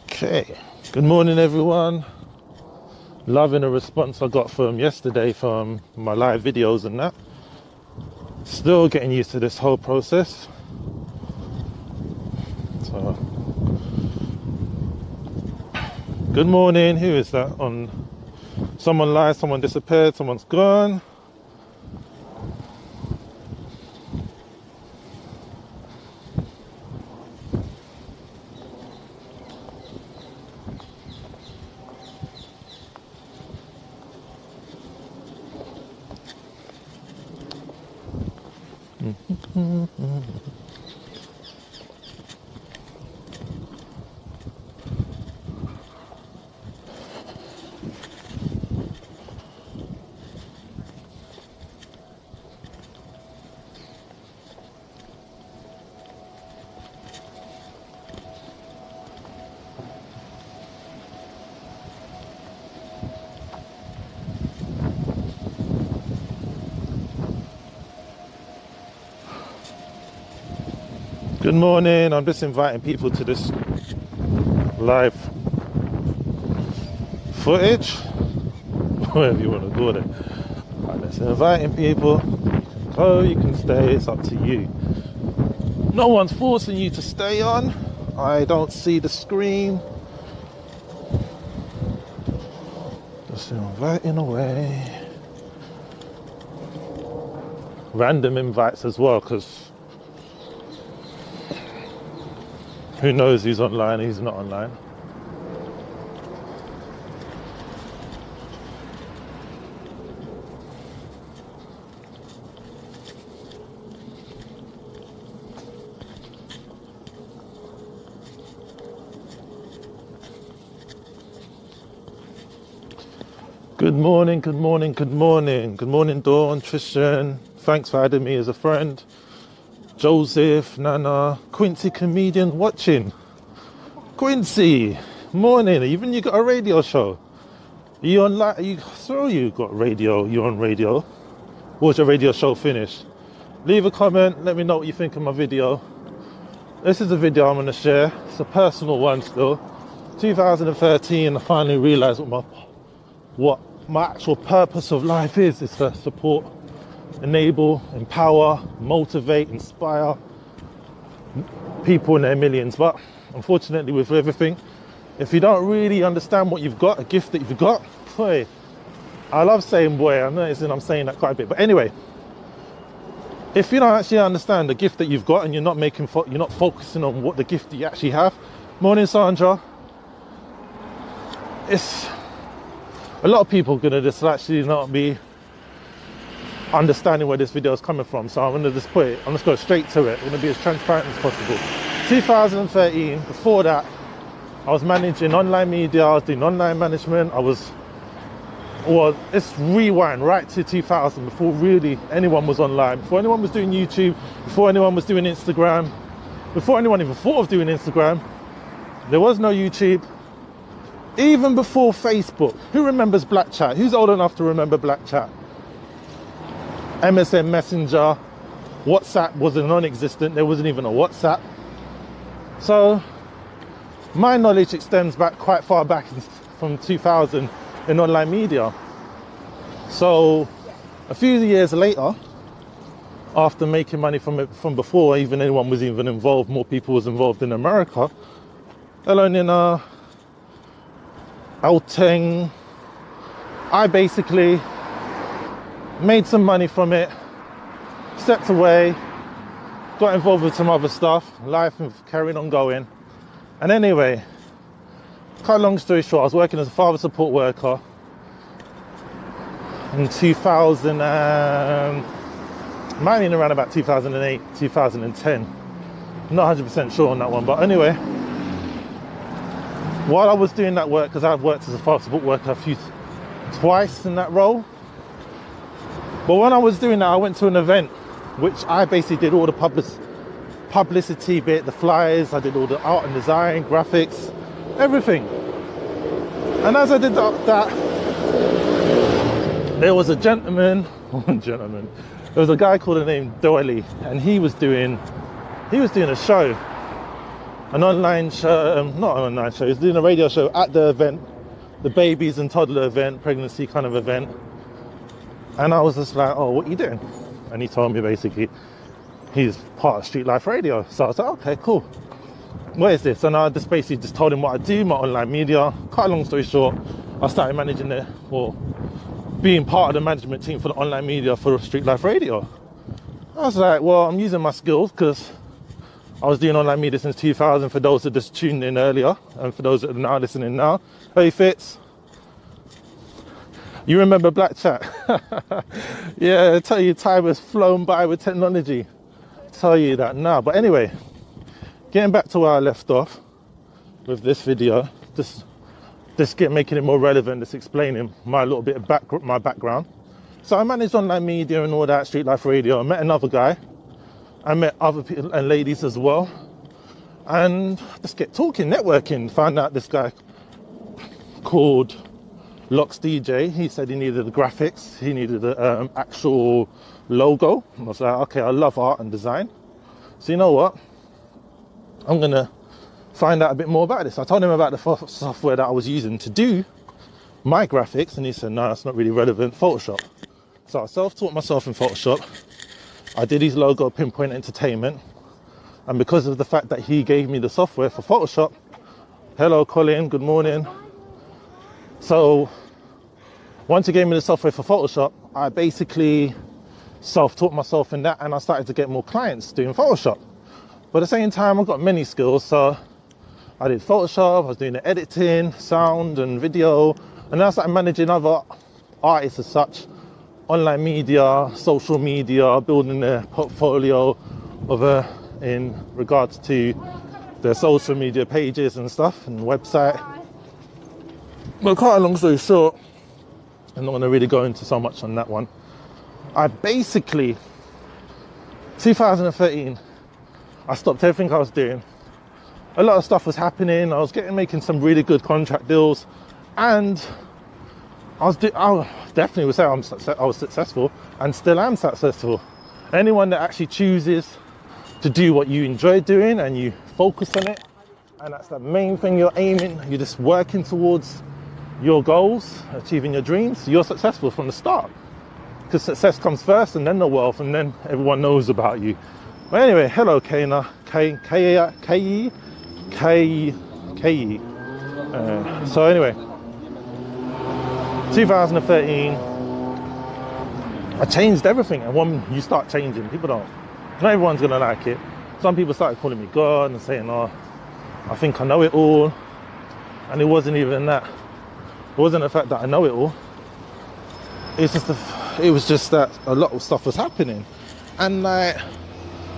Okay, good morning everyone. Loving the response I got from yesterday from my live videos and that. Still getting used to this whole process. So, good morning. Who is that on? Someone live, someone disappeared, someone's gone. Good morning. I'm just inviting people to this live footage, whatever you want to call it. I'm just inviting people. Oh, you can stay. It's up to you. No one's forcing you to stay on. I don't see the screen. Just inviting away. Random invites as well, because who knows who's online, who's not online. Good morning, good morning, good morning. Good morning, Dawn, Trishan. Thanks for adding me as a friend. Joseph, Nana, Quincy comedian watching. Quincy, morning. Even you got a radio show. Are you on? You saw you got radio. You're on radio. Was your radio show finished? Leave a comment. Let me know what you think of my video. This is a video I'm going to share. It's a personal one still. 2013. I finally realised what my actual purpose of life is to support, enable, empower, motivate, inspire people in their millions. But unfortunately, with everything, if you don't really understand what you've got, a gift that you've got, boy, I love saying boy, I'm saying that quite a bit, but anyway, if you don't actually understand the gift that you've got and you're not focusing on what the gift that you actually have. Morning, Sandra. It's a lot of people gonna just actually not be understanding where this video is coming from, so I'm gonna just I'm just go straight to it. I'm gonna be as transparent as possible. 2013, before that, I was managing online media, I was doing online management, let's rewind right to 2000, before really anyone was online, before anyone was doing YouTube, before anyone was doing Instagram, before anyone even thought of doing Instagram. There was no YouTube. Even before Facebook. Who remembers Black Chat? Who's old enough to remember Black Chat? MSN Messenger. WhatsApp was non-existent. There wasn't even a WhatsApp. So my knowledge extends back quite far back from 2000 in online media. So a few years later, after making money from it from before even anyone was even involved, more people was involved in America, alone in Outing, I basically made some money from it, stepped away, got involved with some other stuff, life and carrying on going. And anyway, cut a long story short, I was working as a father support worker in 2000, might have been around about 2008, 2010. Not 100% sure on that one, but anyway, while I was doing that work, because I've worked as a father support worker twice in that role, but when I was doing that, I went to an event, which I basically did all the publicity bit, the flyers, I did all the art and design, graphics, everything. And as I did that, there was a there was a guy called named Doily, and he was doing He was doing a show, an online show, not an online show, he was doing a radio show at the event, the babies and toddler event, pregnancy kind of event. And I was just like, oh, what are you doing? And he told me basically he's part of Street Life Radio. So I was like, okay, cool. What is this? And I just basically just told him what I do, my online media. Cut a long story short, I started managing it, or being part of the management team for the online media for Street Life Radio. I was like, well, I'm using my skills because I was doing online media since 2000 for those that just tuned in earlier, and for those that are now listening now. Hey, Fitz. You remember Black Chat? Yeah, I tell you, time has flown by with technology. I tell you that now. But anyway, getting back to where I left off with this video, just making it more relevant, just explaining my little bit of my background. So I managed online media and all that, Street Life Radio. I met another guy. I met other people and ladies as well. And just get talking, networking. Found out this guy called Locks DJ. He said he needed the graphics. He needed the actual logo. I was like, okay, I love art and design. So you know what? I'm going to find out a bit more about this. I told him about the software that I was using to do my graphics, and he said, no, that's not really relevant, Photoshop. So I self-taught myself in Photoshop. I did his logo, Pinpoint Entertainment, and because of the fact that he gave me the software for Photoshop, hello Colin, good morning. So once he gave me the software for Photoshop, I basically self-taught myself in that, and I started to get more clients doing Photoshop. But at the same time, I've got many skills, so I did Photoshop, I was doing the editing, sound and video, and then I started managing other artists as such, online media, social media, building their portfolio of in regards to their social media pages and stuff, and website. But quite a long story short, I'm not going to really go into so much on that one. I basically, 2013, I stopped everything I was doing. A lot of stuff was happening. I was making some really good contract deals, and I definitely would say I was successful, and still am successful. Anyone that actually chooses to do what you enjoy doing and you focus on it, and that's the main thing you're aiming, you're just working towards your goals, achieving your dreams, you're successful from the start. Because success comes first, and then the wealth, and then everyone knows about you. But anyway, hello Kana, K-E. So anyway, 2013, I changed everything. And when you start changing, people don't. Not everyone's gonna like it. Some people started calling me God and saying, "Oh, I think I know it all," and it wasn't even that. It wasn't the fact that I know it all. It was just that a lot of stuff was happening, and like,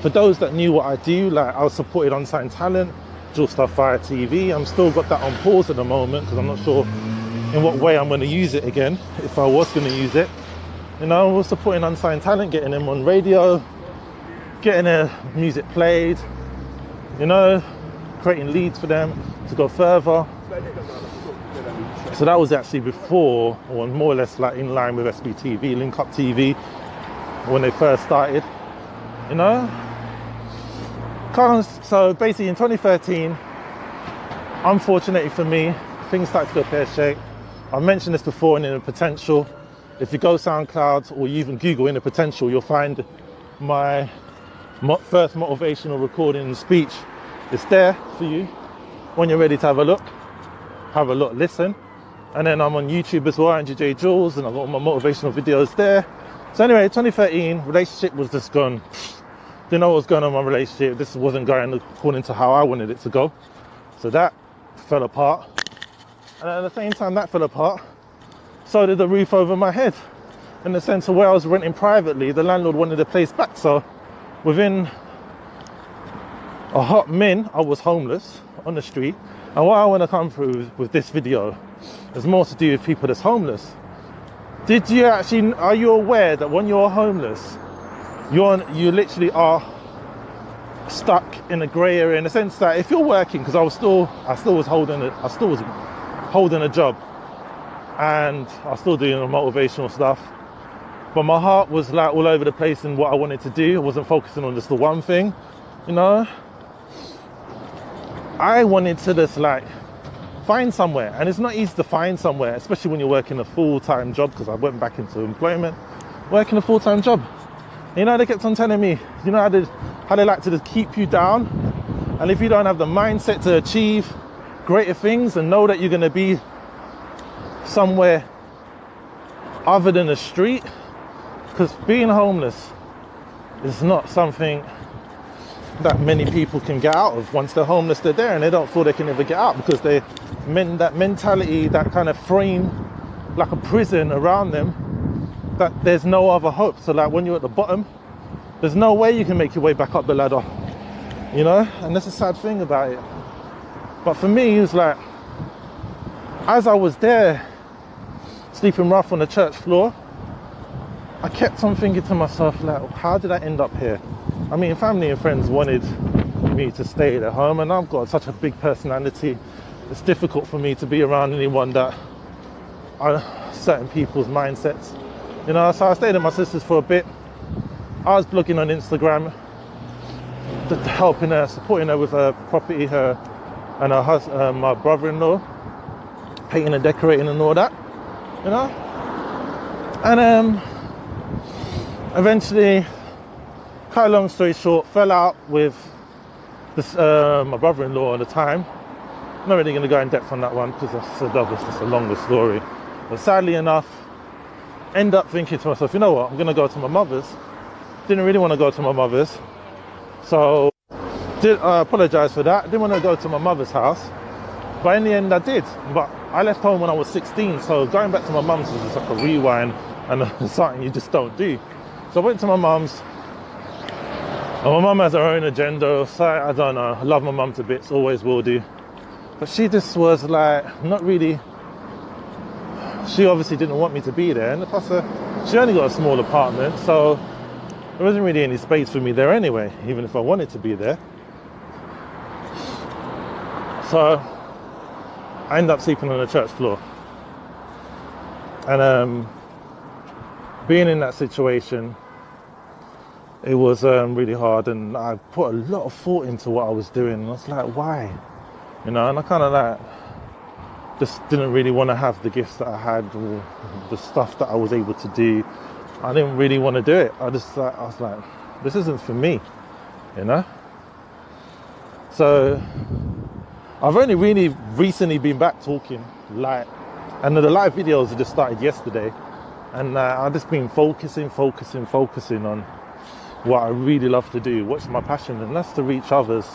for those that knew what I do, like, I was supported Unsigned Talent, Jules stuff via TV. I'm still got that on pause at the moment because I'm not sure in what way I'm going to use it again, if I was going to use it. You know, I was supporting Unsigned Talent, getting them on radio, getting their music played, you know, creating leads for them to go further. So that was actually before, or more or less like in line with SBTV, Link Up TV, when they first started, you know. So basically in 2013, unfortunately for me, things started to go pear-shaped. I've mentioned this before in Inner Potential. If you go SoundCloud or you even Google Inner Potential, you'll find my first motivational recording and speech. It's there for you when you're ready to have a look, listen. And then I'm on YouTube as well, Andrew J. Jules, and I've got all my motivational videos there. So anyway, 2013, relationship was just gone. Didn't know what was going on in my relationship. This wasn't going according to how I wanted it to go. So that fell apart. And at the same time that fell apart, so did the roof over my head. In the sense of where I was renting privately, the landlord wanted the place back. So within a hot minute, I was homeless on the street. And what I want to come through with this video is more to do with people that's homeless. Are you aware that when you're homeless, you literally are stuck in a grey area, in the sense that if you're working, because I still was holding a job, and I was still doing the motivational stuff, but my heart was like all over the place in what I wanted to do. I wasn't focusing on just the one thing. You know, I wanted to just like find somewhere, and it's not easy to find somewhere, especially when you're working a full-time job, because I went back into employment, working a full-time job. You know, they kept on telling me, you know, how they like to just keep you down, and if you don't have the mindset to achieve greater things and know that you're going to be somewhere other than the street, because being homeless is not something that many people can get out of. Once they're homeless, they're there, and they don't feel they can ever get out, because that mentality, that kind of frame, like a prison around them, that there's no other hope. So like when you're at the bottom, there's no way you can make your way back up the ladder, you know. And that's a sad thing about it. But for me, it was like, as I was there sleeping rough on the church floor, I kept on thinking to myself, like, how did I end up here? I mean, family and friends wanted me to stay at home, and I've got such a big personality. It's difficult for me to be around anyone that are certain people's mindsets, you know. So I stayed at my sister's for a bit. I was blogging on Instagram, helping her, supporting her with her property, her and her husband, my brother-in-law, painting and decorating and all that, you know. And eventually, cut a long story short, fell out with this, my brother-in-law at the time. I'm not really going to go in depth on that one, because that's just a longer story. But sadly enough, end up thinking to myself, you know what, I'm going to go to my mother's. Didn't really want to go to my mother's, so I apologise for that. Didn't want to go to my mother's house, but in the end I did. But I left home when I was 16, so going back to my mum's was just like a rewind, and something you just don't do. So I went to my mum's, and my mum has her own agenda, so I don't know, I love my mum to bits, always will do. But she just was like, not really, she obviously didn't want me to be there, and plus she only got a small apartment, so there wasn't really any space for me there anyway, even if I wanted to be there. So I ended up sleeping on the church floor. And being in that situation, it was really hard, and I put a lot of thought into what I was doing, and I was like, why? You know, and I kind of like just didn't really want to have the gifts that I had, or the stuff that I was able to do. I didn't really want to do it. I was like, this isn't for me, you know. So I've only really recently been back talking, like, and the live videos have just started yesterday, and I've just been focusing on what I really love to do, what's my passion, and that's to reach others,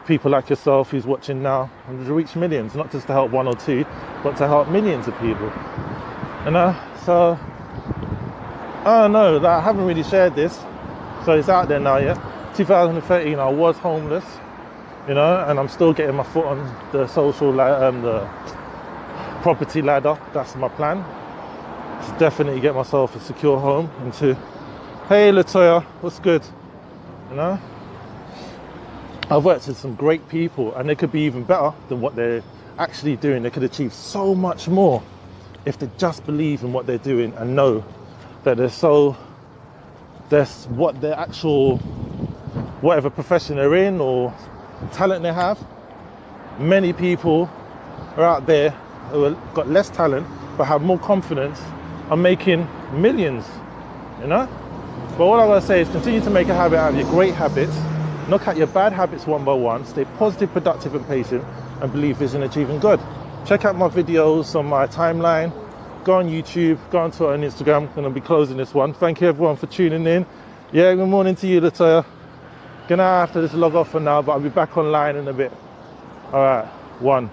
people like yourself who's watching now, and to reach millions, not just to help one or two, but to help millions of people, you know. So I don't know, I haven't really shared this, so it's out there now. Yeah, 2013 I was homeless, you know, and I'm still getting my foot on the the property ladder. That's my plan, to definitely get myself a secure home, and to, hey Latoya, what's good, you know. I've worked with some great people, and they could be even better than what they're actually doing. They could achieve so much more if they just believe in what they're doing and know that there's what their actual, whatever profession they're in or talent they have. Many people are out there who have got less talent but have more confidence, are making millions, you know. But all I want to say is continue to make a habit out of your great habits, knock out your bad habits one by one, stay positive, productive and patient, and believe vision, achieving good. Check out my videos on my timeline. Go on YouTube, go on Twitter and Instagram. I'm going to be closing this one. Thank you everyone for tuning in. Yeah, good morning to you, Latoya. Gonna have to just log off for now, but I'll be back online in a bit. All right, one.